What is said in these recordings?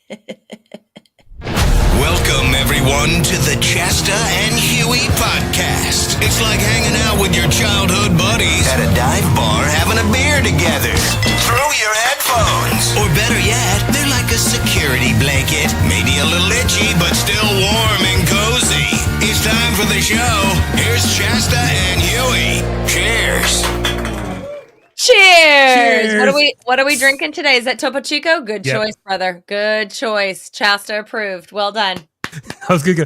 Welcome, everyone, to the Chasta and Huey podcast. It's like hanging out with your childhood buddies at a dive bar having a beer together. Through your headphones. Or better yet, they're like a security blanket. Maybe a little itchy, but still warm and cozy. It's time for the show. Here's Chasta and Huey. Cheers. Cheers. What are we drinking today? Is that Topo Chico? Good choice, brother. Good choice. Chasta approved. Well done. I was gonna go.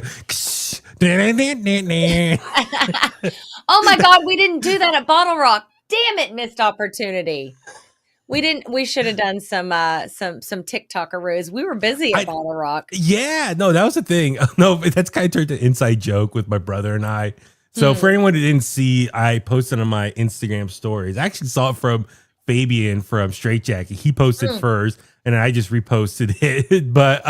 Oh my God, we didn't do that at BottleRock. Damn it, missed opportunity. We should have done some TikTokeroos. We were busy at BottleRock. Yeah, no, that was the thing. No, that's kind of turned to an inside joke with my brother and I. So for anyone who didn't see, I posted on my Instagram stories. I actually saw it from Fabian from Straight Jacket. He posted first, and I just reposted it. But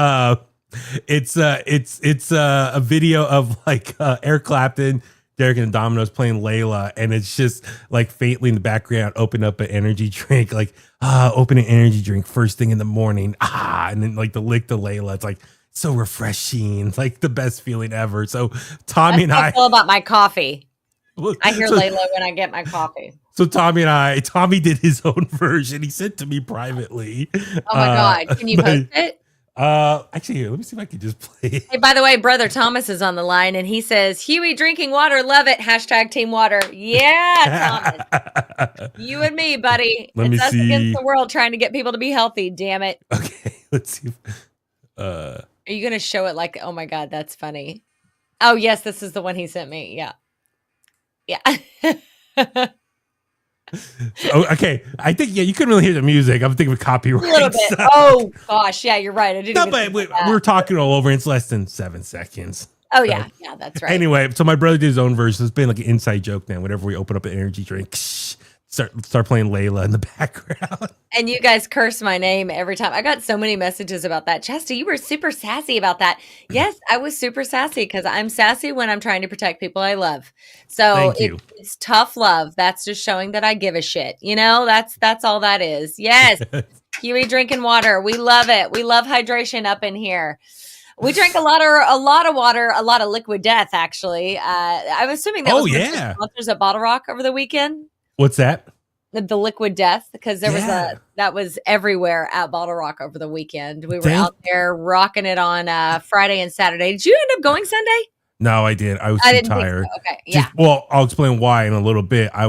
it's a video of like Eric Clapton, Derek and the Dominoes playing Layla, and it's just like faintly in the background, open up an energy drink, like open an energy drink first thing in the morning, and then like the lick to Layla. It's like so refreshing, like the best feeling ever. So Tommy and I feel about my coffee. I hear Layla when I get my coffee. So Tommy did his own version. He sent to me privately. Oh my God. Can you post it? Actually, here, let me see if I can just play it. Hey, by the way, brother Thomas is on the line and he says, Huey drinking water, love it. # team water. Yeah, Thomas. You and me, buddy. It's us against the world trying to get people to be healthy. Damn it. Okay, let's see. Are you going to show it like, oh my God, that's funny. Oh yes, this is the one he sent me. Yeah. Yeah. Okay, I think you couldn't really hear the music. I'm thinking of copyright. A little bit. Stuff. Oh gosh, yeah, you're right. I didn't. But we're talking all over. It's less than 7 seconds. Oh yeah, that's right. Anyway, so my brother did his own version. It's been like an inside joke now. Whenever we open up an energy drink, start playing Layla in the background. And you guys curse my name every time. I got so many messages about that. Chasta, you were super sassy about that. Yes, I was super sassy because I'm sassy when I'm trying to protect people I love. So it's tough love. That's just showing that I give a shit. You know, that's all that is. Yes. Huey drinking water. We love it. We love hydration up in here. We drank a lot of water, a lot of liquid death, actually. I'm assuming that was sponsors at BottleRock over the weekend. What's that? The liquid death, because there was that was everywhere at BottleRock over the weekend. We were out there rocking it on Friday and Saturday. Did you end up going Sunday? No, I did. I was too tired. So. Okay, yeah. Well, I'll explain why in a little bit. I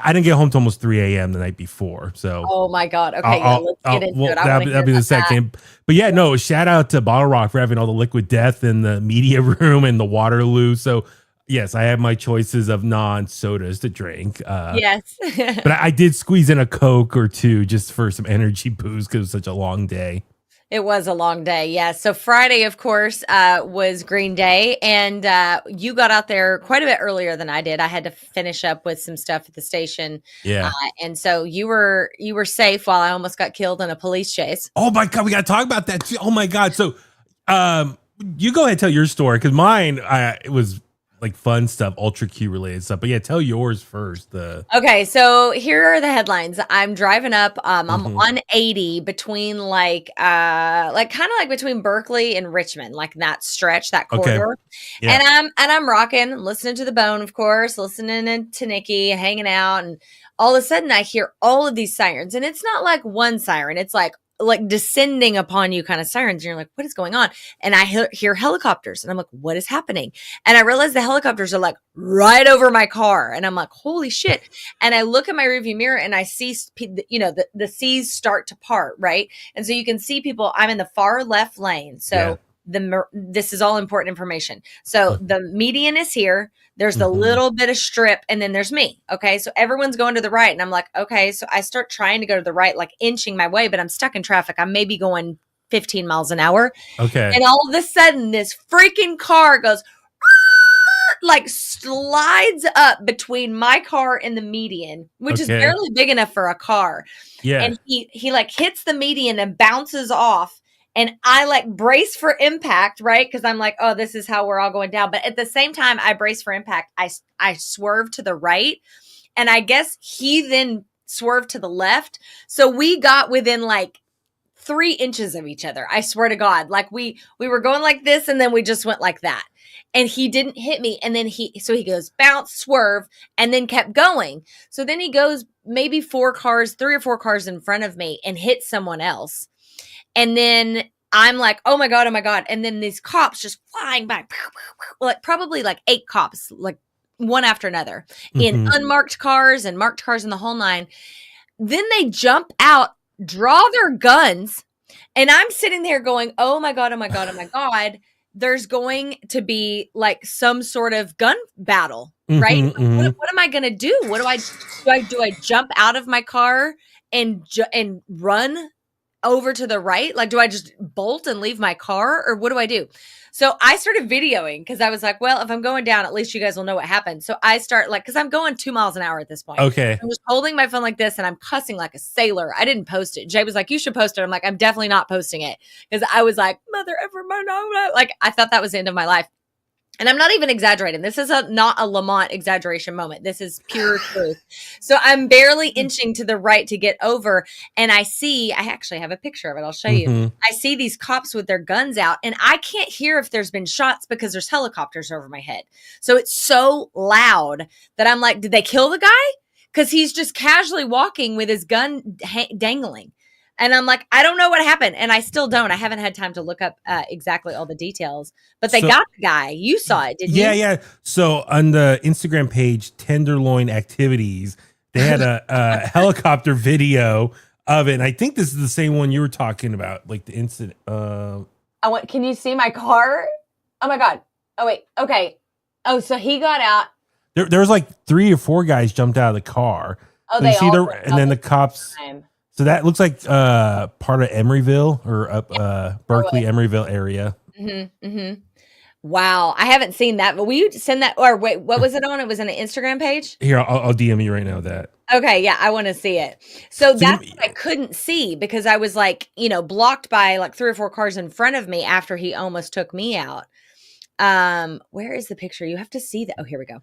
didn't get home till almost 3 a.m. the night before. So. Oh my God. Okay, let's get into it. That'll be the second. But yeah, no. Shout out to BottleRock for having all the liquid death in the media room and the Waterloo. So. Yes, I have my choices of non-sodas to drink. Yes. But I did squeeze in a Coke or two just for some energy boost because it was such a long day. It was a long day, yeah. So Friday, of course, was Green Day. And you got out there quite a bit earlier than I did. I had to finish up with some stuff at the station. Yeah. And so you were safe while I almost got killed in a police chase. Oh, my God. We got to talk about that, too. Oh, my God. So you go ahead and tell your story because mine, it was like fun stuff, Ultra Q related stuff. But yeah, tell yours first. Okay, so here are the headlines. I'm driving up. I'm on 80 between like kind of like between Berkeley and Richmond, like that stretch, that corridor. Okay. Yeah. And I'm rocking, listening to the Bone, of course, listening to Nikki, hanging out, and all of a sudden I hear all of these sirens, and it's not like one siren. It's like descending upon you kind of sirens. And you're like, what is going on? And I hear helicopters and I'm like, what is happening? And I realize the helicopters are like right over my car. And I'm like, holy shit. And I look at my rearview mirror and I see, the seas start to part. Right. And so you can see people, I'm in the far left lane. So this is all important information. So the median is here. There's the little bit of strip, and then there's me. Okay. So everyone's going to the right. And I'm like, okay. So I start trying to go to the right, like inching my way, but I'm stuck in traffic. I'm maybe going 15 miles an hour. Okay. And all of a sudden, this freaking car goes, like slides up between my car and the median, which is barely big enough for a car. Yeah. And he like hits the median and bounces off. And I like brace for impact, right? Because I'm like, oh, this is how we're all going down. But at the same time, I brace for impact. I swerve to the right. And I guess he then swerved to the left. So we got within like 3 inches of each other. I swear to God. Like we were going like this and then we just went like that. And he didn't hit me. And then he goes bounce, swerve, and then kept going. So then he goes maybe 3 or 4 cars in front of me and hits someone else. And then I'm like, oh my God. And then these cops just flying by, like probably like 8 cops, like one after another in unmarked cars and marked cars in the whole 9. Then they jump out, draw their guns. And I'm sitting there going, oh my God. There's going to be like some sort of gun battle, right? What am I going to do? What do I jump out of my car and run over to the right? Like, do I just bolt and leave my car, or what do I do? So I started videoing because I was like, well, if I'm going down, at least you guys will know what happened. So I start like, because I'm going 2 miles an hour at this point. Okay. I'm just holding my phone like this and I'm cussing like a sailor. I didn't post it. Jay was like, you should post it. I'm like, I'm definitely not posting it because I was like, mother ever, like I thought that was the end of my life. And I'm not even exaggerating. This is not a Lamont exaggeration moment. This is pure truth. So I'm barely inching to the right to get over. And I actually have a picture of it. I'll show you. I see these cops with their guns out and I can't hear if there's been shots because there's helicopters over my head. So it's so loud that I'm like, did they kill the guy? Because he's just casually walking with his gun dangling. And I'm like, I don't know what happened. And I still don't. I haven't had time to look up exactly all the details. But they got the guy. You saw it, didn't you? Yeah. So on the Instagram page, Tenderloin Activities, they had a helicopter video of it. And I think this is the same one you were talking about, like the incident. Can you see my car? Oh, my God. Oh, wait. Okay. Oh, so he got out. There was like 3 or 4 guys jumped out of the car. Oh, they all and then the cops... So that looks like part of Emeryville or up Berkeley, Emeryville area. Wow. I haven't seen that. But will you send that? Or wait, what was it on? It was on an Instagram page? Here, I'll DM you right now that. Okay. Yeah. I want to see it. So that's what I couldn't see because I was like, blocked by like 3 or 4 cars in front of me after he almost took me out. Where is the picture? You have to see that. Oh, here we go.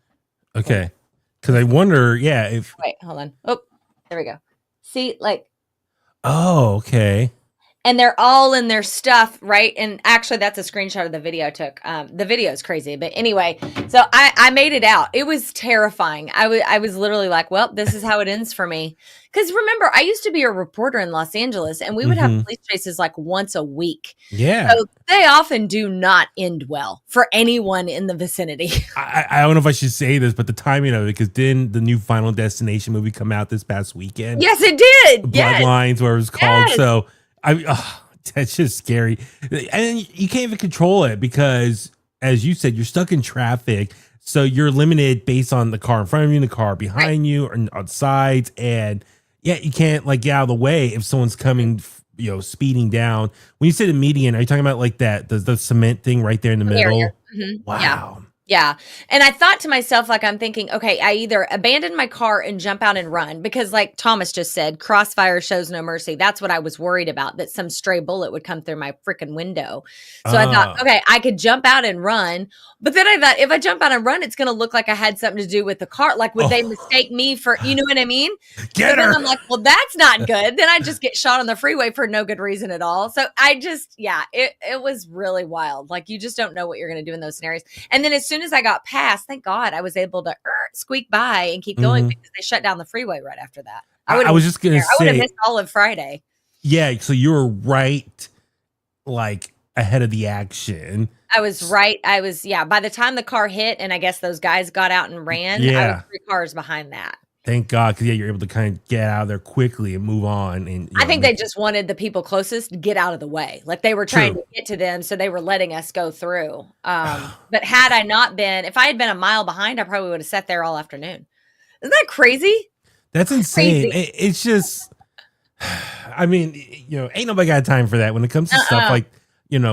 Okay. Because I wonder, if... Wait, hold on. Oh, there we go. See, like... Oh, okay. And they're all in their stuff, right? And actually, that's a screenshot of the video I took. The video is crazy. But anyway, so I made it out. It was terrifying. I was literally like, well, this is how it ends for me. Because remember, I used to be a reporter in Los Angeles, and we would have police chases like once a week. Yeah. So they often do not end well for anyone in the vicinity. I don't know if I should say this, but the timing of it, because didn't the new Final Destination movie come out this past weekend? Yes, it did. Bloodlines, where it was called. Yes. So that's just scary. And you can't even control it because, as you said, you're stuck in traffic. So you're limited based on the car in front of you and the car behind you or on sides. And you can't like get out of the way if someone's coming, speeding down. When you say the median, are you talking about like that, the cement thing right there in the middle? Wow. Yeah. And I thought to myself, like, I'm thinking, okay, I either abandon my car and jump out and run because like Thomas just said, crossfire shows no mercy. That's what I was worried about, that some stray bullet would come through my freaking window. So I thought, okay, I could jump out and run. But then I thought if I jump out and run, it's going to look like I had something to do with the car. Like, would they mistake me for, you know what I mean? Get her. I'm like, well, that's not good. Then I just get shot on the freeway for no good reason at all. So I just, it was really wild. Like, you just don't know what you're going to do in those scenarios. And then as soon as I got past, thank God, I was able to squeak by and keep going because they shut down the freeway right after that. I was just going to say, I would have missed all of Friday. Yeah. So you were right, like ahead of the action. I was right. By the time the car hit and I guess those guys got out and ran, I was 3 cars behind that. Thank God, because you're able to kind of get out of there quickly and move on. And I think they just wanted the people closest to get out of the way. Like they were trying to get to them, so they were letting us go through. But had I not been, if I had been a mile behind, I probably would have sat there all afternoon. Isn't that crazy? That's insane. It's just, I mean, ain't nobody got time for that when it comes to stuff like,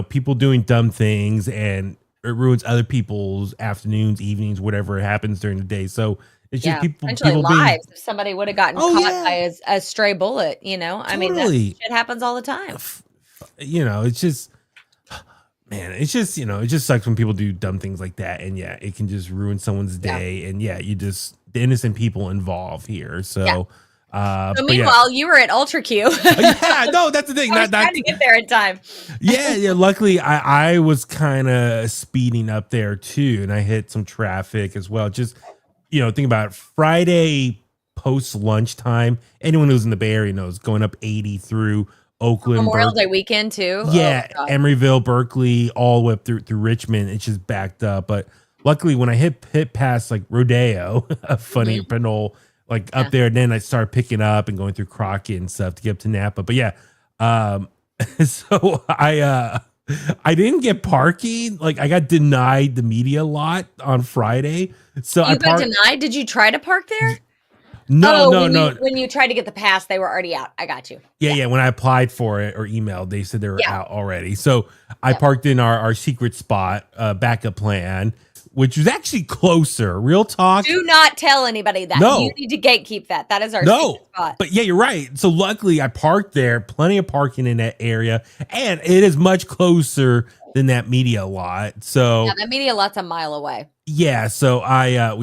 people doing dumb things, and it ruins other people's afternoons, evenings, whatever happens during the day. So it's just people lives. If somebody would have gotten caught by a stray bullet, I mean, that shit happens all the time. It's just, man, it's just, it just sucks when people do dumb things like that. And it can just ruin someone's day. And the innocent people involved here. So, So meanwhile, you were at Ultra Q. Yeah, no, that's the thing. I was trying to get there in time. Yeah. Luckily, I was kind of speeding up there too, and I hit some traffic as well. Just think about it, Friday post lunchtime. Anyone who's in the Bay Area knows going up 80 through Oakland, Memorial Day weekend too. Yeah, Emeryville, Berkeley, all the way up through Richmond. It's just backed up. but luckily, when I hit past like Rodeo, a funny Pinole, like up there, then I started picking up and going through Crockett and stuff to get up to Napa. But yeah, so I didn't get parking. Like I got denied the media lot on Friday. So you got denied? Did you try to park there? No. When you tried to get the pass, they were already out. I got you. Yeah. When I applied for it or emailed, they said they were out already. So I parked in our secret spot, backup plan, which was actually closer. Real talk. Do not tell anybody that. No. You need to gatekeep that. That is our secret spot. But yeah, you're right. So luckily I parked there, plenty of parking in that area, and it is much closer than that media lot. So that media lot's a mile away. Yeah. So I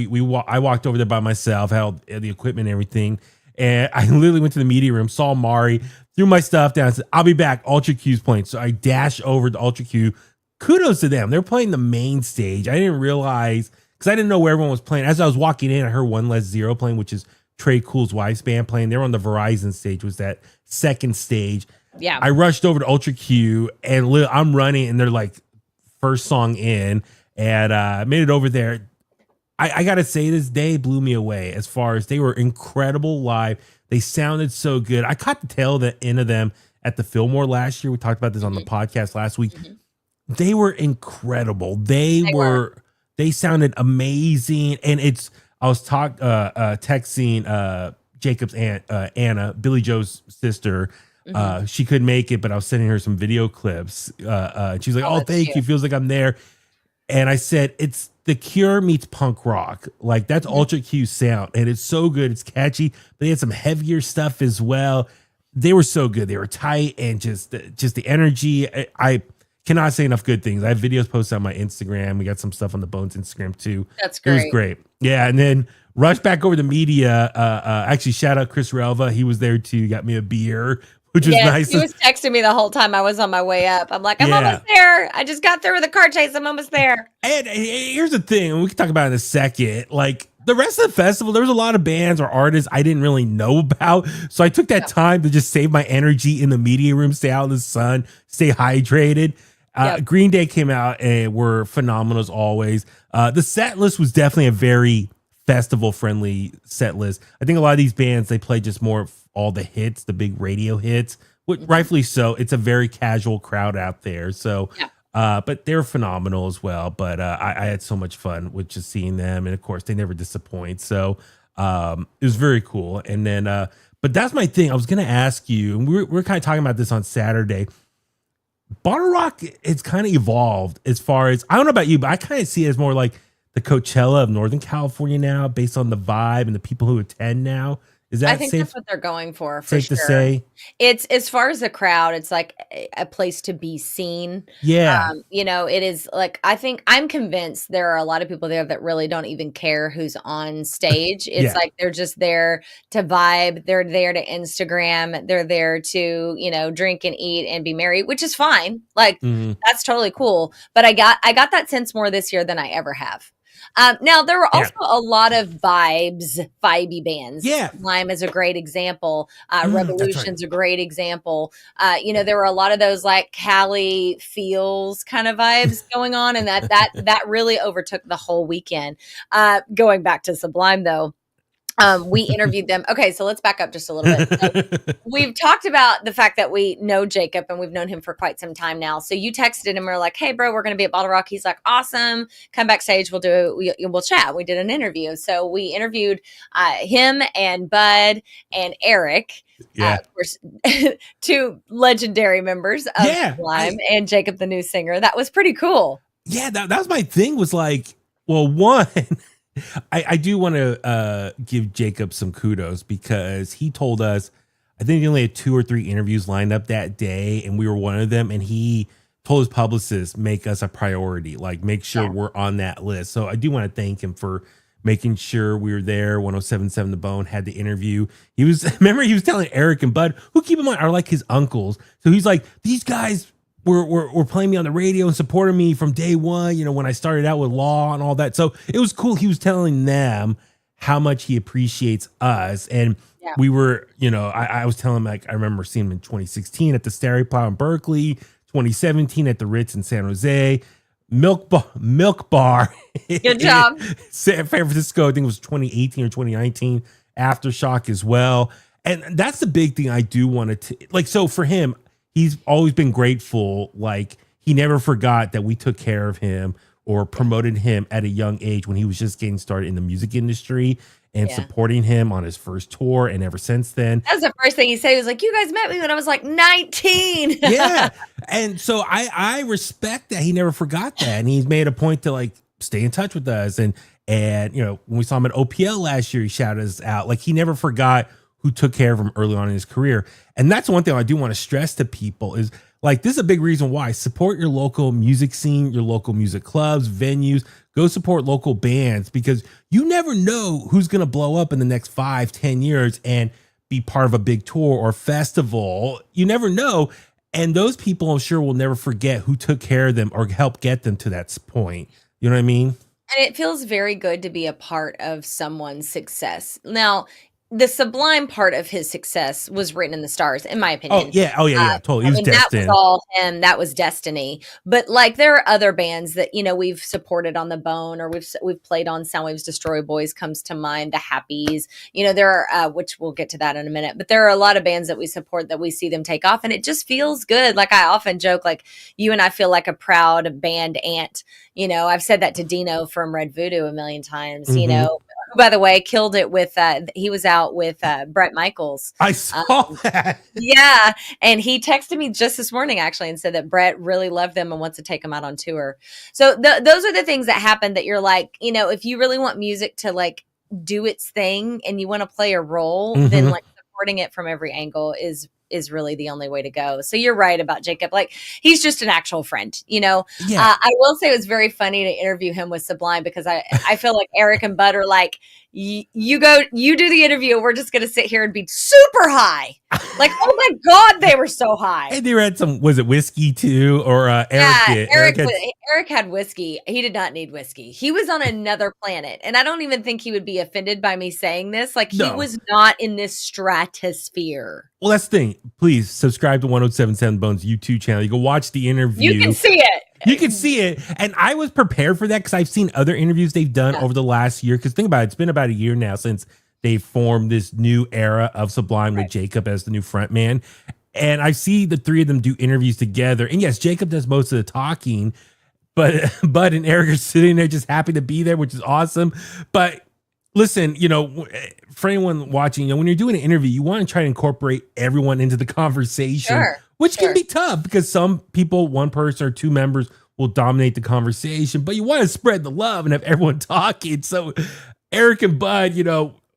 walked over there by myself, held the equipment and everything. And I literally went to the media room, saw Mari, threw my stuff down, and said, I'll be back. Ultra Q's playing. So I dashed over to Ultra Q. Kudos to them. They're playing the main stage. I didn't realize, because I didn't know where everyone was playing. As I was walking in, I heard One Less Zero playing, which is Trey Cool's wife's band playing. They were on the Verizon stage, was that second stage. Yeah. I rushed over to Ultra Q, and I'm running, and they're like first song in, and I made it over there. I got to say, this day blew me away as far as they were incredible live. They sounded so good. I caught the tail end of them at the Fillmore last year. We talked about this on the podcast last week. They were incredible. They sounded amazing. And I was texting Jacob's aunt, Anna, Billie Joe's sister. She couldn't make it, but I was sending her some video clips. She's like, oh, thank you. Feels like I'm there. And I said, it's The Cure meets punk rock. Like that's Ultra Q sound. And it's so good. It's catchy. But they had some heavier stuff as well. They were so good. They were tight, and just the energy. I cannot say enough good things. I have videos posted on my Instagram. We got some stuff on the Bones Instagram too. That's great. It was great. Yeah. And then rushed back over to media. Actually, shout out Chris Relva. He was there too. Got me a beer, which was nice. He was texting me the whole time I was on my way up. I'm like, I'm almost there. I just got through with the car chase. I'm almost there. And here's the thing, and we can talk about it in a second. Like the rest of the festival, there was a lot of bands or artists I didn't really know about. So I took that time to just save my energy in the media room, stay out in the sun, stay hydrated. Green Day came out and were phenomenal as always. The set list was definitely a very festival friendly set list. I think a lot of these bands, they play just more of all the hits, the big radio hits, rightfully so. It's a very casual crowd out there. So, but they're phenomenal as well. But I had so much fun with just seeing them. And of course, they never disappoint. So it was very cool. And then, but that's my thing. I was going to ask you, and we're kind of talking about this on Saturday. BottleRock, it's kind of evolved as far as, I don't know about you, but I kind of see it as more like the Coachella of Northern California now, based on the vibe and the people who attend now. Is that I think safe? that's what they're going for Safe sure. to say? It's, as far as the crowd, it's like a place to be seen. Yeah. It is like, I think I'm convinced there are a lot of people there that really don't even care who's on stage. It's like they're just there to vibe. They're there to Instagram. They're there to, drink and eat and be merry, which is fine. Like that's totally cool. But I got that sense more this year than I ever have. Now there were also a lot of vibey bands. Yeah. Sublime is a great example. Revolution's a great example. There were a lot of those like Cali feels kind of vibes going on, and that really overtook the whole weekend. Going back to Sublime though. We interviewed them. Okay, so let's back up just a little bit. So we've talked about the fact that we know Jakob and we've known him for quite some time now. So you texted him and we're like, hey, bro, we're going to be at BottleRock. He's like, awesome. Come backstage. We'll chat. We did an interview. So we interviewed him and Bud and Eric. Of course, two legendary members of Sublime and Jakob, the new singer. That was pretty cool. Yeah, that was my thing, was like, well, one... I do want to give Jakob some kudos, because he told us, I think he only had 2 or 3 interviews lined up that day, and we were one of them. And he told his publicist, make us a priority, like make sure we're on that list. So I do want to thank him for making sure we were there. 1077 The Bone had the interview. He was telling Eric and Bud, who keep in mind are like his uncles. So he's like, these guys were playing me on the radio and supporting me from day one, when I started out with Law and all that. So it was cool. He was telling them how much he appreciates us. And we were, I was telling him, like, I remember seeing him in 2016 at the Stereo Plow in Berkeley, 2017 at the Ritz in San Jose, Milk Bar. Good job. San Francisco, I think it was 2018 or 2019, Aftershock as well. And that's the big thing I do want to, like, so for him, he's always been grateful. Like, he never forgot that we took care of him or promoted him at a young age when he was just getting started in the music industry and supporting him on his first tour. And ever since then, that was the first thing he said. He was like, you guys met me when I was like 19. Yeah. And so I respect that he never forgot that. And he's made a point to, like, stay in touch with us. And when we saw him at OPL last year, he shouted us out. Like, he never forgot who took care of him early on in his career. And that's one thing I do want to stress to people is, like, this is a big reason why. Support your local music scene, your local music clubs, venues. Go support local bands, because you never know who's going to blow up in the next 5-10 years and be part of a big tour or festival. You never know. And those people, I'm sure, will never forget who took care of them or helped get them to that point. You know what I mean? And it feels very good to be a part of someone's success. Now, the Sublime part of his success was written in the stars, in my opinion. Oh yeah, totally. He was destined. That was all him. That was destiny. But, like, there are other bands that we've supported on the Bone, or we've played on Soundwave's Destroy Boys comes to mind. The Happies. There are which we'll get to that in a minute. But there are a lot of bands that we support that we see them take off, and it just feels good. Like, I often joke, like, you and I feel like a proud band aunt. I've said that to Dino from Red Voodoo a million times. Mm-hmm. Who, by the way, killed it with he was out with Bret Michaels. I saw that. Yeah. And he texted me just this morning, actually, and said that Bret really loved them and wants to take them out on tour. So those are the things that happen that you're like, if you really want music to, like, do its thing and you want to play a role, then, like, supporting it from every angle is really the only way to go. So you're right about Jakob. Like, he's just an actual friend, Yeah. I will say it was very funny to interview him with Sublime, because I feel like Eric and Bud are like, you do the interview. We're just going to sit here and be super high. Like, oh my God, they were so high. And they had some, was it whiskey too? Or Eric had whiskey. He did not need whiskey. He was on another planet. And I don't even think he would be offended by me saying this. Like, he was not in this stratosphere. Well, that's the thing. Please subscribe to 1077 Bones YouTube channel. You can watch the interview. You can see it. You can see it. And I was prepared for that because I've seen other interviews they've done over the last year. Because think about it, it's been about a year now since they formed this new era of Sublime with Jakob as the new front man. And I see the three of them do interviews together. And yes, Jakob does most of the talking, but Bud and Eric are sitting there just happy to be there, which is awesome. But listen, for anyone watching, when you're doing an interview, you want to try to incorporate everyone into the conversation, which can be tough because some people, one person or two members will dominate the conversation, but you want to spread the love and have everyone talking. So Eric and Bud,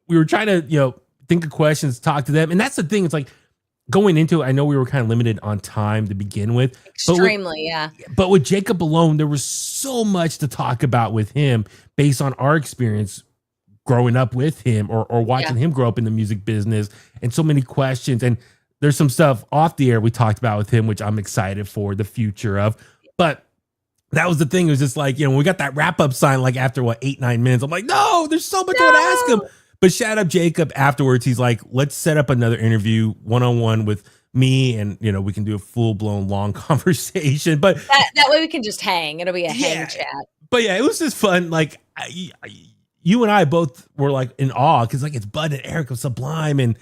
we were trying to, think of questions, talk to them. And that's the thing. It's like going into it, I know we were kind of limited on time to begin with. Extremely, But with Jakob alone, there was so much to talk about with him based on our experience growing up with him or watching him grow up in the music business, and so many questions. And there's some stuff off the air we talked about with him, which I'm excited for the future of. But that was the thing. It was just like, when we got that wrap up sign, like after 8-9 minutes, I'm like, no, there's so much I want to ask him. But shout out Jakob afterwards. He's like, let's set up another interview one-on-one with me, and we can do a full-blown long conversation. But that way we can just hang. It'll be a hang chat. But yeah, it was just fun. Like you and I both were like in awe because like it's Bud and Eric of Sublime, and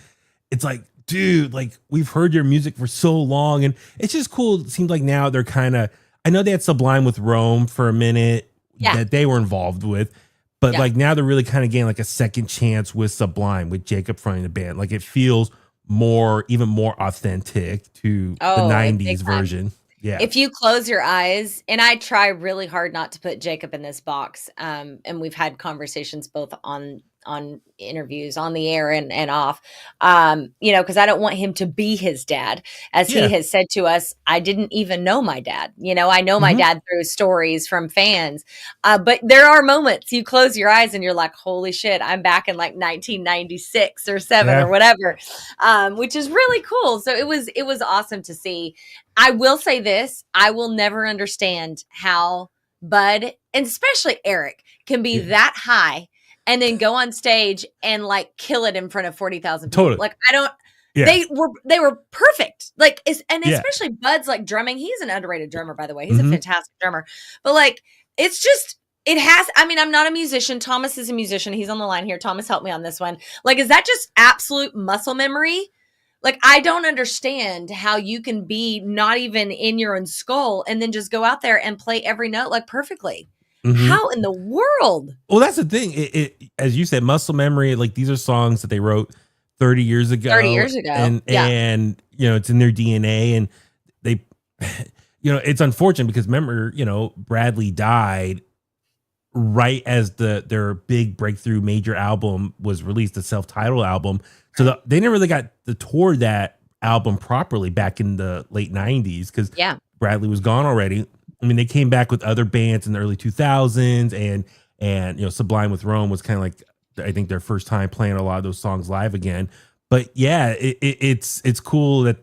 it's like, dude, like we've heard your music for so long, and it's just cool. It seems like now they're kind of, I know they had Sublime with Rome for a minute that they were involved with, but like now they're really kind of getting like a second chance with Sublime with Jakob fronting the band. Like it feels even more authentic to the 90s version. Yeah. If you close your eyes, and I try really hard not to put Jakob in this box, and we've had conversations both on interviews on the air and off, because I don't want him to be his dad. As he has said to us, I didn't even know my dad. I know my dad through stories from fans. But there are moments you close your eyes and you're like, holy shit, I'm back in like 1996 or 7 or whatever, which is really cool. So it was awesome to see. I will say this, I will never understand how Bud, and especially Eric, can be that high and then go on stage and like kill it in front of 40,000 people. Totally. Like I don't. Yeah. They were perfect. Like especially Bud's like drumming. He's an underrated drummer, by the way. He's a fantastic drummer. But like it's just I'm not a musician. Thomas is a musician. He's on the line here. Thomas, help me on this one. Like, is that just absolute muscle memory? Like, I don't understand how you can be not even in your own skull and then just go out there and play every note like perfectly. How in the world? Well, that's the thing. It as you said, muscle memory. Like these are songs that they wrote 30 years ago. And it's in their DNA. And they, it's unfortunate because remember, Bradley died right as their big breakthrough major album was released, the self-titled album. So they never really got to tour that album properly back in the late 90s because Bradley was gone already. I mean, they came back with other bands in the early 2000s and Sublime with Rome was kind of like, I think, their first time playing a lot of those songs live again. But yeah, it's cool that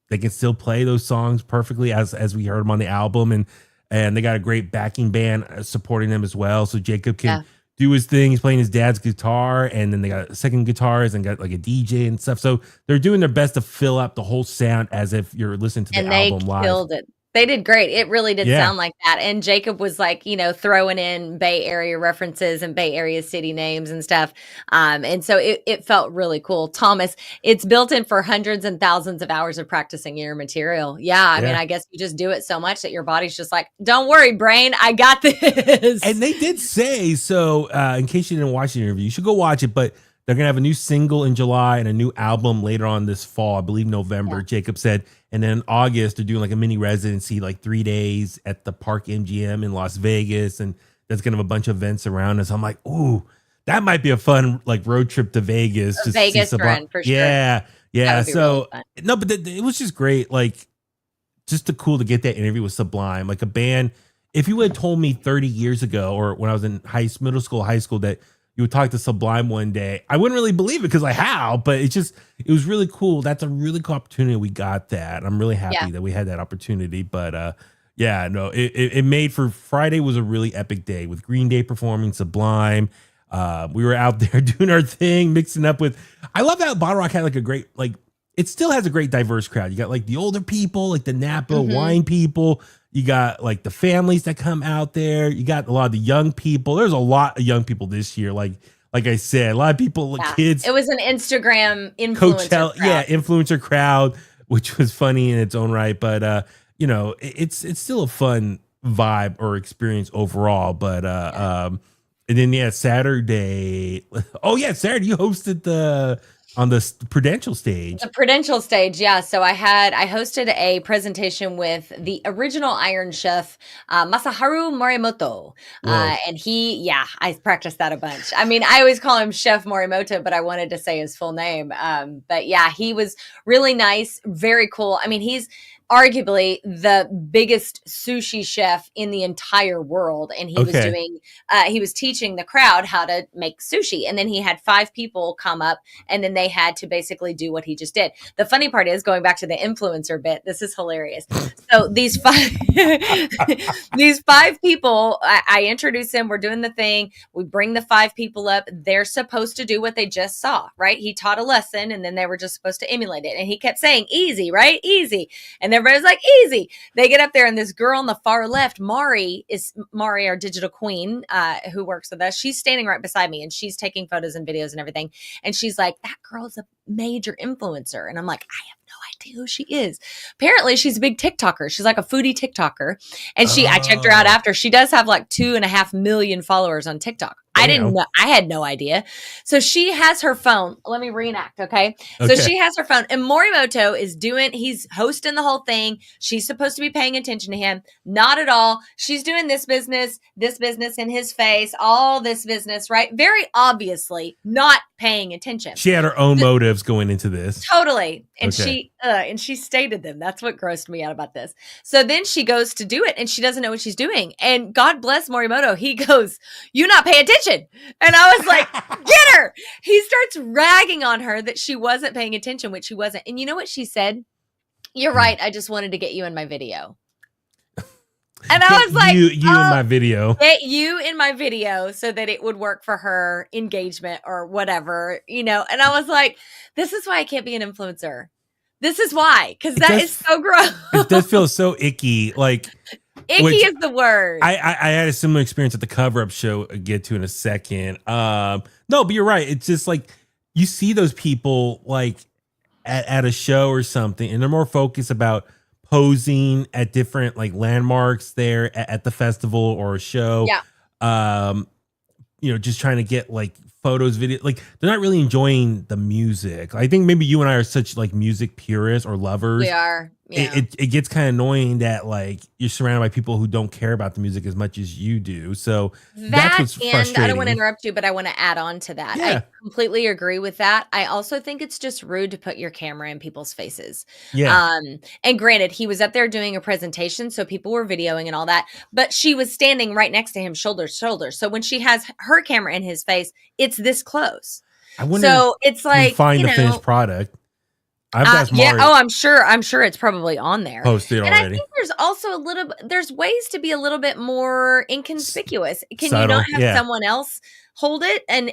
they can still play those songs perfectly as we heard them on the album. And they got a great backing band supporting them as well. So Jakob can do his thing. He's playing his dad's guitar, and then they got second guitars and got like a DJ and stuff. So they're doing their best to fill up the whole sound as if you're listening to the album live. And they killed it. They did great. It really did sound like that. And Jakob was like, throwing in Bay Area references and Bay Area city names and stuff. And so it felt really cool. Thomas, it's built in for hundreds and thousands of hours of practicing your material. Yeah. I mean, I guess you just do it so much that your body's just like, don't worry, brain, I got this. And they did say, so in case you didn't watch the interview, you should go watch it, but they're going to have a new single in July and a new album later on this fall, I believe November, Jakob said. And then in August, they're doing like a mini residency, like 3 days at the Park MGM in Las Vegas. And that's going to have a bunch of events around us. I'm like, ooh, that might be a fun like road trip to Vegas. Just Vegas run for sure. Yeah. So, really no, but it was just great. Like, just cool to get that interview with Sublime. Like a band, if you had told me 30 years ago or when I was in middle school, high school, that you would talk to Sublime one day, I wouldn't really believe it because like how, but it was really cool. That's a really cool opportunity. We got that. I'm really happy that we had that opportunity. But it made for Friday was a really epic day with Green Day performing, Sublime. We were out there doing our thing, mixing up with, I love how BottleRock had like a great, like it still has a great diverse crowd. You got like the older people, like the Napa wine people. You got like the families that come out there. You got a lot of the young people. There's a lot of young people this year. Like I said, a lot of people, kids. It was an Instagram influencer crowd. Influencer crowd, which was funny in its own right. But it's still a fun vibe or experience overall. But and then Saturday. Oh yeah, Saturday you hosted on the Prudential stage. The Prudential stage, yeah. So I hosted a presentation with the original Iron Chef, Masaharu Morimoto. And I practiced that a bunch. I mean, I always call him Chef Morimoto, but I wanted to say his full name. But yeah, he was really nice, very cool. I mean, he's arguably the biggest sushi chef in the entire world. And he was teaching the crowd how to make sushi. And then he had 5 people come up and then they had to basically do what he just did. The funny part is, going back to the influencer bit, this is hilarious. So these 5 people, I introduce them. We're doing the thing. We bring the 5 people up. They're supposed to do what they just saw, right? He taught a lesson and then they were just supposed to emulate it. And he kept saying, easy, right? Easy. And everybody's like, easy. They get up there and this girl on the far left, Mari, our digital queen, who works with us. She's standing right beside me and she's taking photos and videos and everything. And she's like, that girl's a major influencer. And I'm like, I have no idea who she is. Apparently she's a big TikToker. She's like a foodie TikToker. And I checked her out after. She does have like 2.5 million followers on TikTok. I didn't know. I had no idea. So she has her phone. Let me reenact. Okay. So she has her phone and Morimoto he's hosting the whole thing. She's supposed to be paying attention to him. Not at all. She's doing this business in his face, all this business, right? Very obviously not paying attention. She had her own motives going into this. Totally. And she stated them. That's what grossed me out about this. So then she goes to do it and she doesn't know what she's doing. And God bless Morimoto. He goes, "You not pay attention." And I was like, "Get her." He starts ragging on her that she wasn't paying attention, which she wasn't. And you know what she said? "You're right. I just wanted to get you in my video." And I was like, you in my video. Get you in my video so that it would work for her engagement or whatever, And I was like, this is why I can't be an influencer. This is why, because that is so gross. It does feel so icky. Like, icky is the word. I had a similar experience at the Coverups show. I'll get to in a second. No, but you're right. It's just like you see those people like at a show or something, and they're more focused about posing at different like landmarks there at the festival or a show. Yeah. Just trying to get like photos, video, like they're not really enjoying the music. I think maybe you and I are such like music purists or lovers. We are. Yeah. It gets kind of annoying that like you're surrounded by people who don't care about the music as much as you do. So that's what's frustrating. I don't want to interrupt you, but I want to add on to that. Yeah. I completely agree with that. I also think it's just rude to put your camera in people's faces. Yeah. And granted, he was up there doing a presentation, so people were videoing and all that, but she was standing right next to him, shoulder to shoulder. So when she has her camera in his face, it's this close. So it's like, find the finished product. I'm sure it's probably on there. Posted already. And I think there's also there's ways to be a little bit more inconspicuous. Can Subtle, you not have someone else hold it? And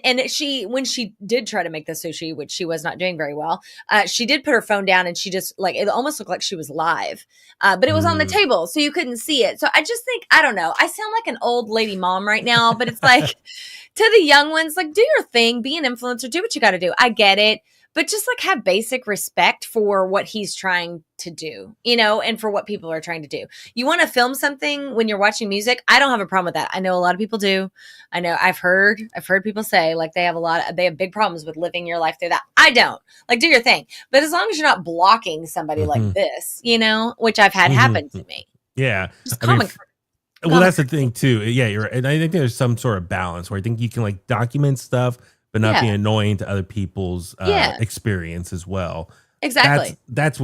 when she did try to make the sushi, which she was not doing very well, she did put her phone down and she just like, it almost looked like she was live, but it was on the table, so you couldn't see it. So I just think, I don't know, I sound like an old lady mom right now, but it's like to the young ones, like, do your thing, be an influencer, do what you got to do. I get it. But just like have basic respect for what he's trying to do, and for what people are trying to do. You want to film something when you're watching music? I don't have a problem with that. I know a lot of people do. I know I've heard people say like they have big problems with living your life through that. I don't. Like, do your thing. But as long as you're not blocking somebody like this, which I've had happen to me. Yeah. Just common. Well, that's the thing too. Yeah, you're right. And I think there's some sort of balance where I think you can like document stuff, but not be annoying to other people's experience as well. Exactly. That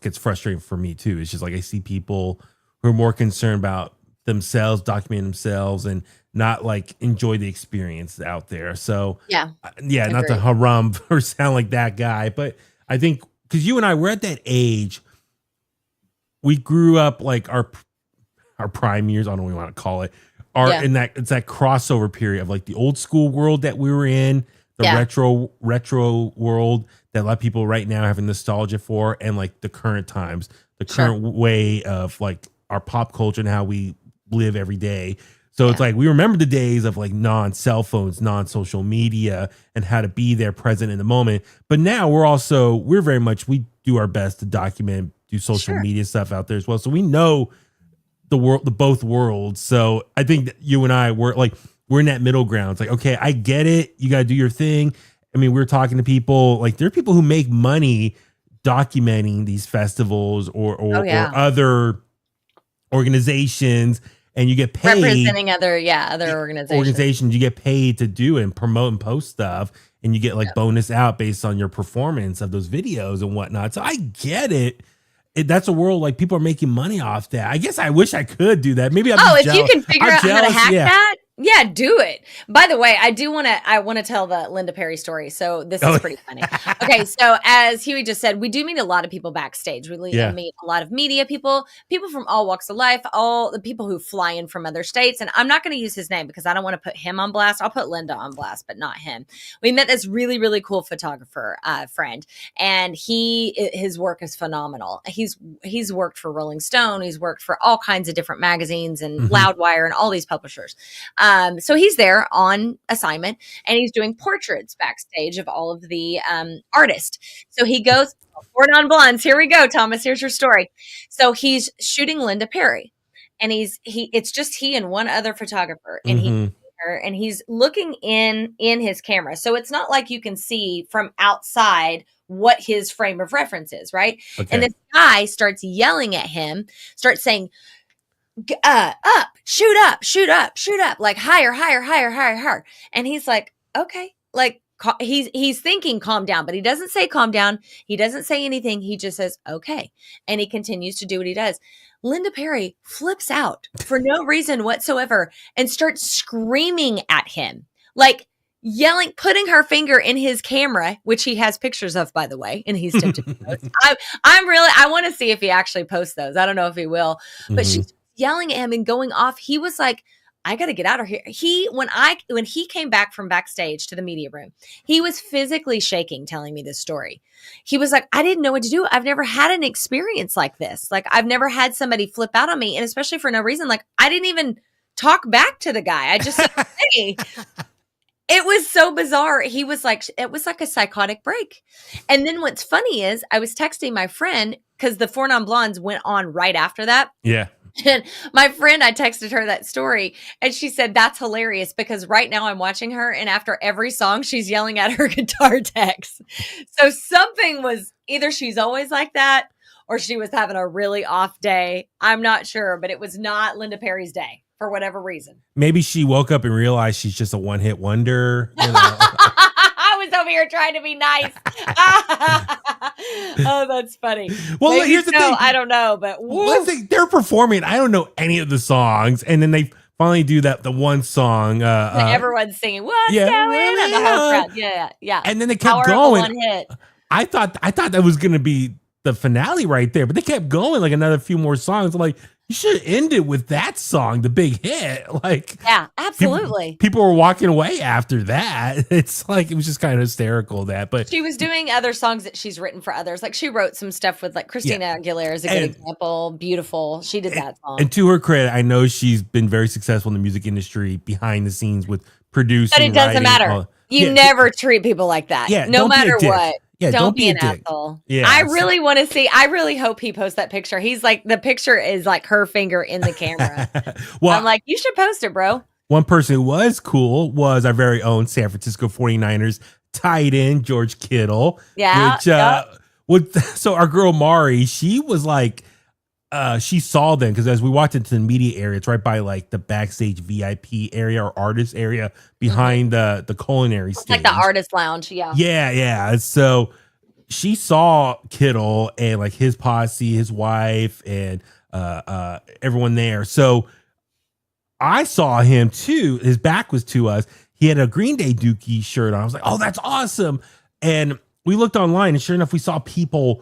gets frustrating for me too. It's just like I see people who are more concerned about themselves, documenting themselves, and not like enjoy the experience out there. So not to harum or sound like that guy, but I think because you and I, we're at that age, we grew up like our prime years. I don't know what you want to call it. In that it's that crossover period of like the old school world that we were in, the retro world that a lot of people right now have a nostalgia for, and like the current times, the current way of like our pop culture and how we live every day. So it's like we remember the days of like non-cell phones, non-social media, and how to be there present in the moment. But now we're very much, we do our best to document, do social media stuff out there as well. So we know the both worlds. So I think that you and I we're in that middle ground. It's like, okay, I get it. You got to do your thing. I mean, we're talking to people, like there are people who make money documenting these festivals or other organizations, and you get paid representing other organizations. You get paid to do and promote and post stuff, and you get like bonus out based on your performance of those videos and whatnot. So I get it. That's a world like people are making money off that. I guess I wish I could do that. Maybe if you can figure out how to hack that, do it. By the way, I want to tell the Linda Perry story. So this is pretty funny. Okay, so as Huey just said, we do meet a lot of people backstage. We meet a lot of media people from all walks of life, all the people who fly in from other states. And I'm not going to use his name because I don't want to put him on blast. I'll put Linda on blast, but not him. We met this really, really cool photographer friend, and his work is phenomenal. He's worked for Rolling Stone. He's worked for all kinds of different magazines and Loudwire and all these publishers. So he's there on assignment, and he's doing portraits backstage of all of the artists. So he goes, Four Non-Blondes. Here we go, Thomas. Here's your story. So he's shooting Linda Perry, and it's just he and one other photographer, and he's her and he's looking in his camera. So it's not like you can see from outside what his frame of reference is, right? Okay. And this guy starts yelling at him, starts saying, up, shoot up, shoot up, shoot up, like higher, higher, higher, higher, higher. And he's like, okay, like he's thinking calm down, but he doesn't say calm down. He doesn't say anything. He just says, okay. And he continues to do what he does. Linda Perry flips out for no reason whatsoever and starts screaming at him, like yelling, putting her finger in his camera, which he has pictures of, by the way, and he's tempted to post. I want to see if he actually posts those. I don't know if he will, but she's yelling at him and going off. He was like, I got to get out of here. When he came back from backstage to the media room, he was physically shaking, telling me this story. He was like, I didn't know what to do. I've never had an experience like this. Like, I've never had somebody flip out on me, and especially for no reason. Like, I didn't even talk back to the guy. I just said, hey. It was so bizarre. He was like, it was like a psychotic break. And then what's funny is I was texting my friend because the Four Non Blondes went on right after that. Yeah. And my friend, I texted her that story and she said, that's hilarious because right now I'm watching her and after every song, she's yelling at her guitar techs. So something was either she's always like that or she was having a really off day. I'm not sure, but it was not Linda Perry's day for whatever reason. Maybe she woke up and realized she's just a one-hit wonder. You know? I was over here trying to be nice. Oh, that's funny. Well, maybe here's the thing. I don't know, but they're performing. I don't know any of the songs, and then they finally do the one song. Everyone's singing. What's going on? The whole crowd. Yeah. And then they kept going. One hit. I thought that was going to be the finale right there, but they kept going like another few more songs. I'm like, you should end it with that song, the big hit. Like, yeah, absolutely. People were walking away after that. It's like, it was just kind of hysterical but she was doing other songs that she's written for others. Like she wrote some stuff with like Christina Aguilera is a good example. Beautiful. She did that song. And to her credit, I know she's been very successful in the music industry behind the snes with producing. But it doesn't matter. You never treat people like that. Yeah, no matter what. Yeah, don't be an asshole. Yeah, I really want to see. I really hope he posts that picture. He's like, the picture is like her finger in the camera. Well, I'm like, you should post it, bro. One person who was cool was our very own San Francisco 49ers tight end George Kittle. Yeah. So our girl Mari, she was like, she saw them because as we walked into the media area, it's right by like the backstage VIP area or artist area behind the culinary stage. Like the artist lounge. Yeah. Yeah. So she saw Kittle and like his posse, his wife and everyone there. So I saw him too. His back was to us. He had a Green Day Dookie shirt on. I was like, oh, that's awesome. And we looked online and sure enough, we saw people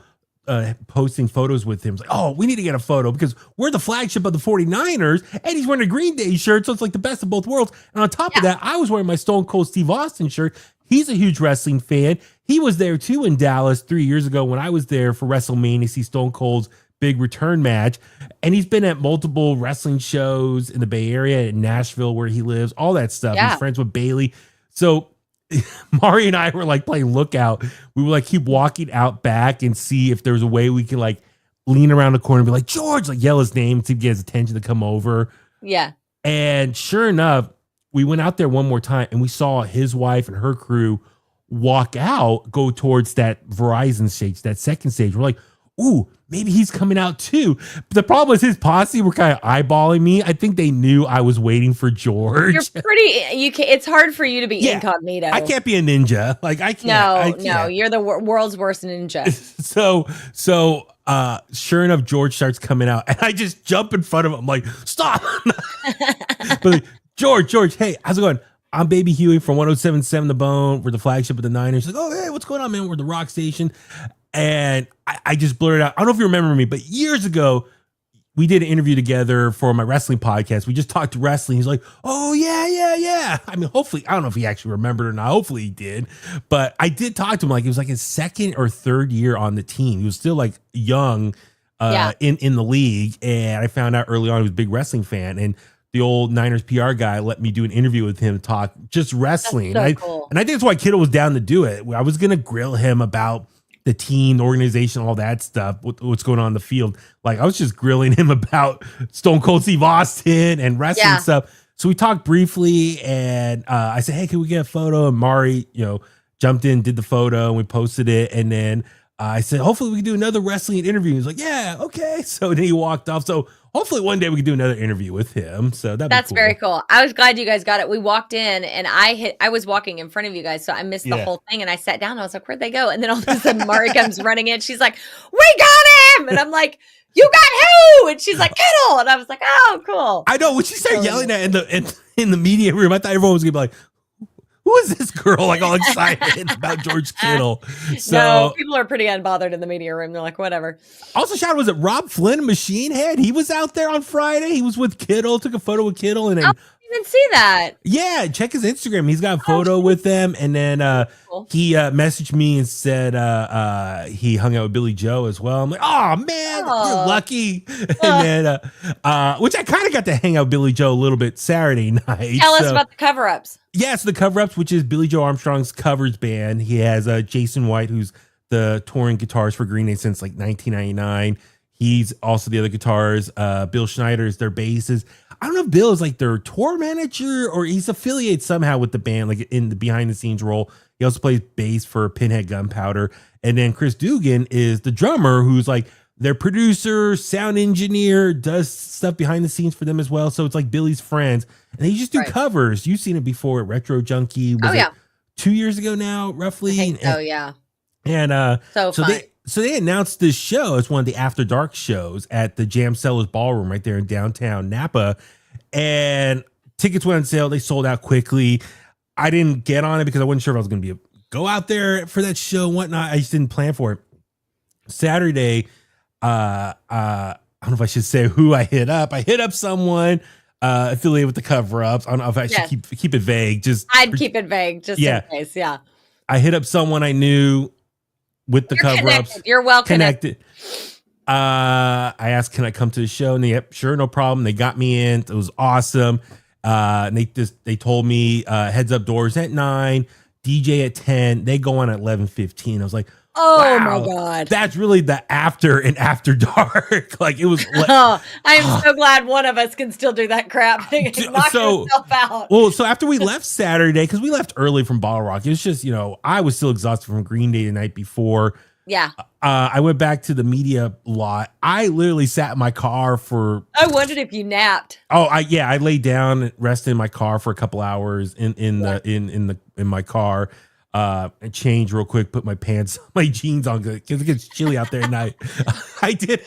posting photos with him. It's like, oh, we need to get a photo because we're the flagship of the 49ers and he's wearing a Green Day shirt. So it's like the best of both worlds. And on top of that, I was wearing my Stone Cold Steve Austin shirt. He's a huge wrestling fan. He was there too in Dallas 3 years ago when I was there for WrestleMania, see Stone Cold's big return match. And he's been at multiple wrestling shows in the Bay Area, in Nashville where he lives, all that stuff. He's friends with Bailey. So Mari and I were like playing lookout. We would like keep walking out back and see if there was a way we could like lean around the corner and be like, George, like yell his name to get his attention to come over. Yeah. And sure enough, we went out there one more time and we saw his wife and her crew walk out, go towards that Verizon stage, that second stage. We're like, ooh, maybe he's coming out too. But the problem was his posse were kind of eyeballing me. I think they knew I was waiting for George. It's hard for you to be incognito. I can't be a ninja. Like I can't. No, you're the world's worst ninja. So sure enough, George starts coming out and I just jump in front of him. I'm like, stop. But like, George, hey, how's it going? I'm Baby Huey from 107.7 The Bone. We're the flagship of the Niners. Like, oh, hey, what's going on, man? We're the rock station. And I just blurted out, I don't know if you remember me, but years ago, we did an interview together for my wrestling podcast. We just talked wrestling. He's like, oh, yeah. I mean, hopefully, I don't know if he actually remembered or not. Hopefully he did. But I did talk to him like it was like his second or third year on the team. He was still like young in the league. And I found out early on he was a big wrestling fan. And the old Niners PR guy let me do an interview with him to talk just wrestling. That's so cool. And I think that's why Kittle was down to do it. I was going to grill him about the team, the organization, all that stuff, what's going on in the field. Like I was just grilling him about Stone Cold Steve Austin and wrestling stuff. So we talked briefly, and I said, hey, can we get a photo? And Mari, jumped in, did the photo, and we posted it. And then I said, hopefully we can do another wrestling interview. He's like, yeah, okay. So then he walked off. So hopefully one day we can do another interview with him. So that's cool. Very cool. I was glad you guys got it. We walked in and I was walking in front of you guys. So I missed the whole thing. And I sat down. And I was like, where'd they go? And then all of a sudden Mari comes running in. She's like, we got him. And I'm like, you got who? And she's like, Kittle. And I was like, oh, cool. I know when she started yelling that in the media room, I thought everyone was gonna be like, who is this girl? Like all excited about George Kittle. So no, people are pretty unbothered in the media room. They're like, whatever. Also, shout out, was it Rob Flynn, Machine Head? He was out there on Friday. He was with Kittle, took a photo with Kittle, and then I didn't even see that. Yeah, check his Instagram. He's got a photo with them, and then cool. He messaged me and said he hung out with Billie Joe as well. I'm like, oh man, you're lucky. And then which I kind of got to hang out with Billie Joe a little bit Saturday night. Tell us about the Coverups. Yes, the Coverups, which is Billie Joe Armstrong's covers band. He has Jason White, who's the touring guitarist for Green Day since like 1999. He's also the other guitars. Bill Schneider is their bassist. I don't know if Bill is like their tour manager or he's affiliated somehow with the band, like in the behind the scenes role. He also plays bass for Pinhead Gunpowder. And then Chris Dugan is the drummer, who's like their producer, sound engineer, does stuff behind the scenes for them as well. So it's like Billy's friends. And they just do covers. You've seen it before at Retro Junkie. Was it 2 years ago now, roughly? I think so, yeah. And so they announced this show as one of the After Dark shows at the Jam Cellars Ballroom right there in downtown Napa. And tickets went on sale. They sold out quickly. I didn't get on it because I wasn't sure if I was going to go out there for that show and whatnot. I just didn't plan for it. Saturday, I don't know if I should say who I hit up. I hit up someone affiliated with the Coverups. I don't know if I should keep it vague. I'd keep it vague just in case. Yeah. I hit up someone I knew with the Coverups. You're well connected. I asked, can I come to the show? And yep, sure, no problem. They got me in. It was awesome. And they told me heads up doors at 9, DJ at 10. They go on at 11:15. I was like, oh wow, my God. That's really the after dark. Like it was. I am so glad one of us can still do that crap. Knock yourself out. Well, so after we left Saturday, because we left early from BottleRock, it was just, I was still exhausted from Green Day the night before. Yeah. I went back to the media lot. I literally sat in my car for. I wondered if you napped. Oh, I laid down and rested in my car for a couple hours in my car. And changed real quick, put my jeans on because it gets chilly out there at night. I did.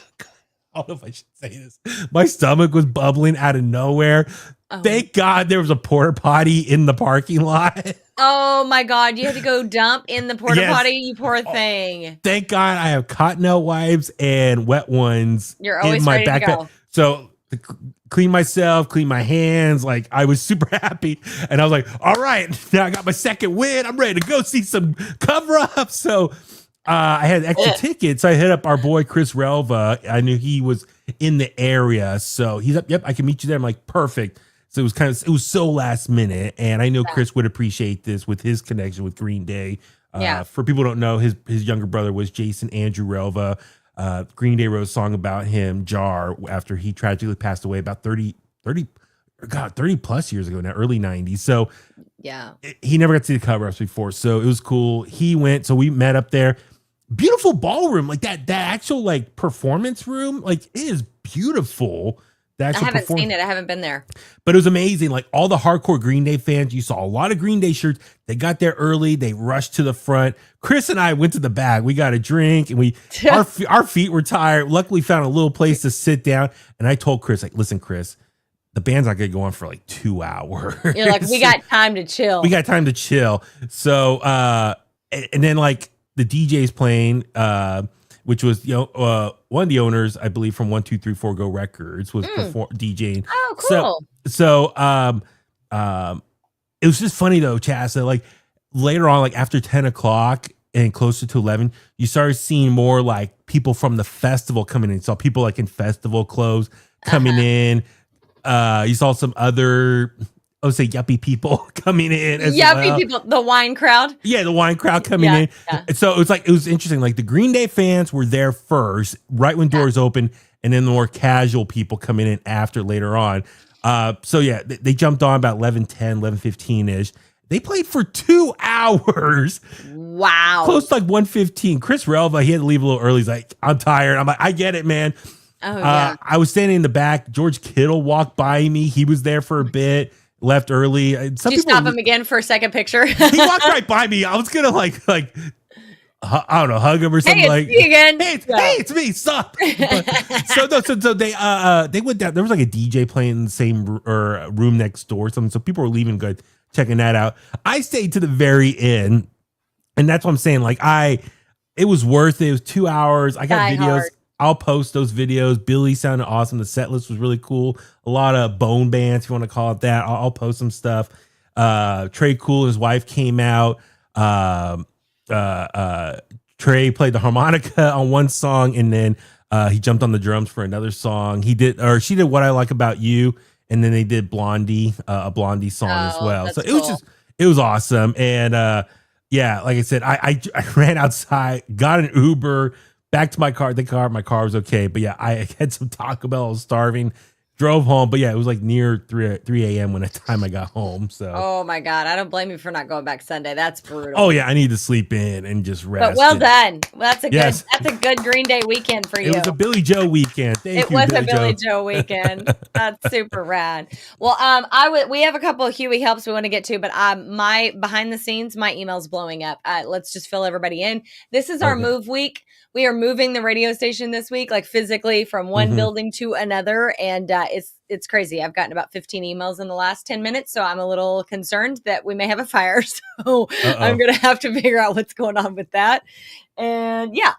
I don't know if I should say this. My stomach was bubbling out of nowhere. Oh. Thank God there was a porta potty in the parking lot. Oh my God. You had to go dump in the porta potty, you poor thing. Thank God I have Cottonelle wipes and wet ones in my backpack. So clean myself, clean my hands. Like I was super happy. And I was like, all right, now I got my second win. I'm ready to go see some Coverups. So I had extra tickets. So I hit up our boy, Chris Relva. I knew he was in the area. So he's up. Yep, I can meet you there. I'm like, perfect. So it was so last minute. And I know Chris would appreciate this with his connection with Green Day. For people who don't know, his younger brother was Jason Andrew Relva. Green Day wrote a song about him, Jar, after he tragically passed away about 30 plus years ago now, early 90s. So he never got to see the Coverups before. So it was cool. He went, so we met up there. Beautiful ballroom, like that actual like performance room, like it is beautiful. I haven't seen it. I haven't been there. But it was amazing. Like all the hardcore Green Day fans, you saw a lot of Green Day shirts. They got there early. They rushed to the front. Chris and I went to the back. We got a drink and our feet were tired. Luckily found a little place to sit down. And I told Chris, like, listen, Chris, the band's not going to go on for like 2 hours. You're like, we got time to chill. So, and then like the DJ's playing, which was, one of the owners, I believe, from 1234 Go Records was DJing. Oh, cool. So it was just funny though, Chasta. Like later on, like after 10 o'clock and closer to 11, you started seeing more like people from the festival coming in. You saw people like in festival clothes coming in. You saw some other, I would say yuppie people coming in as well. People, the wine crowd. Yeah, the wine crowd coming in. Yeah. So it was interesting. Like the Green Day fans were there first, right when doors open, and then the more casual people coming in after later on. So yeah, they jumped on about 11:10, 11:15-ish. They played for 2 hours. Wow. Close to like 1:15. Chris Relva, he had to leave a little early. He's like, I'm tired. I'm like, I get it, man. Oh, yeah. I was standing in the back. George Kittle walked by me. He was there for a bit, left early. Did you stop him again for a second picture? He walked right by me. I was gonna like I don't know, hug him or something. Hey, like, it's me again. Hey, it's me. Stop. So they went down. There was like a DJ playing in the same room next door. Something. So people were leaving, good, checking that out. I stayed to the very end, and that's what I'm saying. Like it was worth it. It was 2 hours. I got videos. Hard. I'll post those videos. Billy sounded awesome. The set list was really coul. A lot of bone bands, if you want to call it that. I'll post some stuff. Trey Cool, his wife came out. Trey played the harmonica on one song, and then he jumped on the drums for another song. She did What I Like About You, and then they did Blondie, a Blondie song as well. So it was awesome. And yeah, like I said, I ran outside, got an Uber back to my car. My car was okay, but yeah, I had some Taco Bell. I was starving. Drove home, but yeah, it was like near 3 a.m. when the time I got home. So, oh my God, I don't blame you for not going back Sunday. That's brutal. Oh yeah, I need to sleep in and just rest. But well done. That's a good Green Day weekend for you. It was a Billie Joe weekend. It was a Billie Joe weekend. That's super rad. Well, we have a couple of Huey helps we want to get to, but my behind the scenes, my email's blowing up. Let's just fill everybody in. This is our move week. We are moving the radio station this week, like physically from one building to another. And it's crazy. I've gotten about 15 emails in the last 10 minutes. So I'm a little concerned that we may have a fire. So I'm going to have to figure out what's going on with that. And yeah.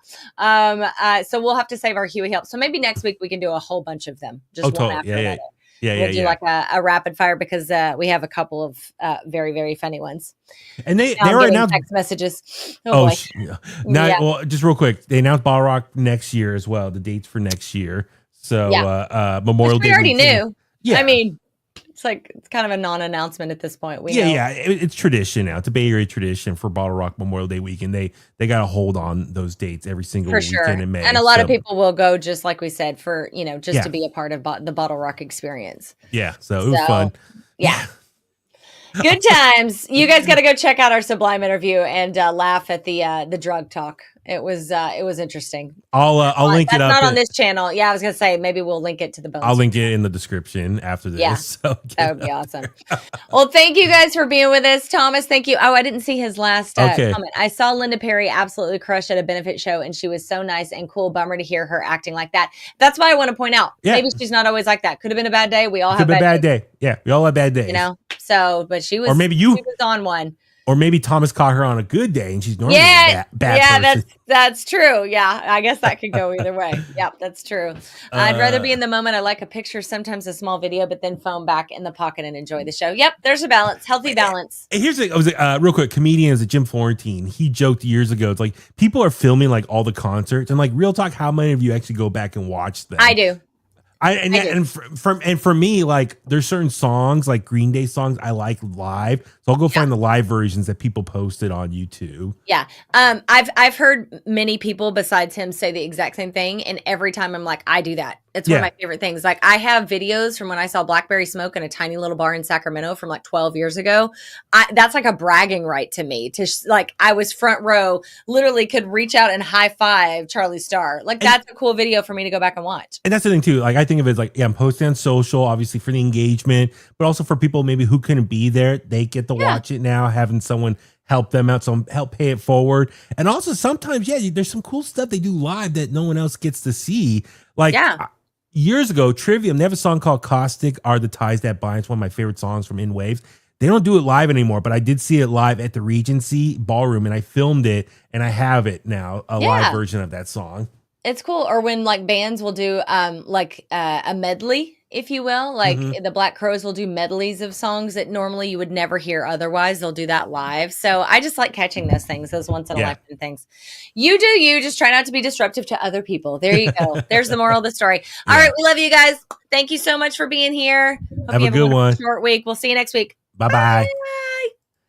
So we'll have to save our Huey help. So maybe next week we can do a whole bunch of them. Just one after another. We'll do like a rapid fire because we have a couple of very, very funny ones. And they were announced text messages. Well, just real quick, they announced BottleRock next year as well. The dates for next year. So Memorial Day. We already knew. Yeah, I mean, it's kind of a non-announcement at this point. It's tradition now. It's a Bay Area tradition for BottleRock Memorial Day weekend. They got to hold on those dates every single weekend in May. And a lot of people will go, just like we said, for to be a part of the BottleRock experience. Yeah, so it was fun. Yeah. Good times. You guys got to go check out our Sublime interview and laugh at the drug talk. It was interesting. I'll link it up. Not on this channel. Yeah, I was gonna say maybe we'll link it to the bonus. I'll link it in the description after this. Yeah, so that would be awesome. Well, thank you guys for being with us, Thomas. Thank you. Oh, I didn't see his last comment. I saw Linda Perry absolutely crushed at a benefit show, and she was so nice and cool. Bummer to hear her acting like that. That's why I want to point out. Yeah. Maybe she's not always like that. Could have been a bad day. We all have bad days. Yeah, we all have bad days. So, but she was. Or maybe she was on one. Or maybe Thomas caught her on a good day and she's normally bad person. That's true. Yeah, I guess that could go either way. Yep, that's true. I'd rather be in the moment. I like a picture, sometimes a small video, but then phone back in the pocket and enjoy the show. Yep, there's a balance, healthy balance. Here's real quick. Comedian is Jim Florentine. He joked years ago. It's like people are filming like all the concerts and like real talk. How many of you actually go back and watch them? I do. For me, like there's certain songs like Green Day songs I like live, so I'll go find the live versions that people posted on YouTube. Yeah, I've heard many people besides him say the exact same thing, and every time I'm like, I do that. It's one of my favorite things. Like I have videos from when I saw Blackberry Smoke in a tiny little bar in Sacramento from like 12 years ago. That's like a bragging right to me. Like I was front row, literally could reach out and high five Charlie Starr. Like that's a cool video for me to go back and watch. And that's the thing too. Like I think of it as like, I'm posting on social, obviously for the engagement, but also for people maybe who couldn't be there, they get to watch it now, having someone help them out, so help pay it forward. And also sometimes, there's some cool stuff they do live that no one else gets to see. Like years ago, Trivium, they have a song called Caustic Are the Ties That Bind. It's one of my favorite songs from In Waves. They don't do it live anymore, but I did see it live at the Regency Ballroom, and I filmed it, and I have it now, a live version of that song. It's cool. Or when like bands will do a medley, if you will, like the Black Crowes will do medleys of songs that normally you would never hear otherwise. They'll do that live. So I just like catching those things, those once in a lifetime things. You do you, just try not to be disruptive to other people. There you go. There's the moral of the story. All right, we love you guys. Thank you so much for being here. Hope have you a good one. Short week. We'll see you next week. Bye-bye.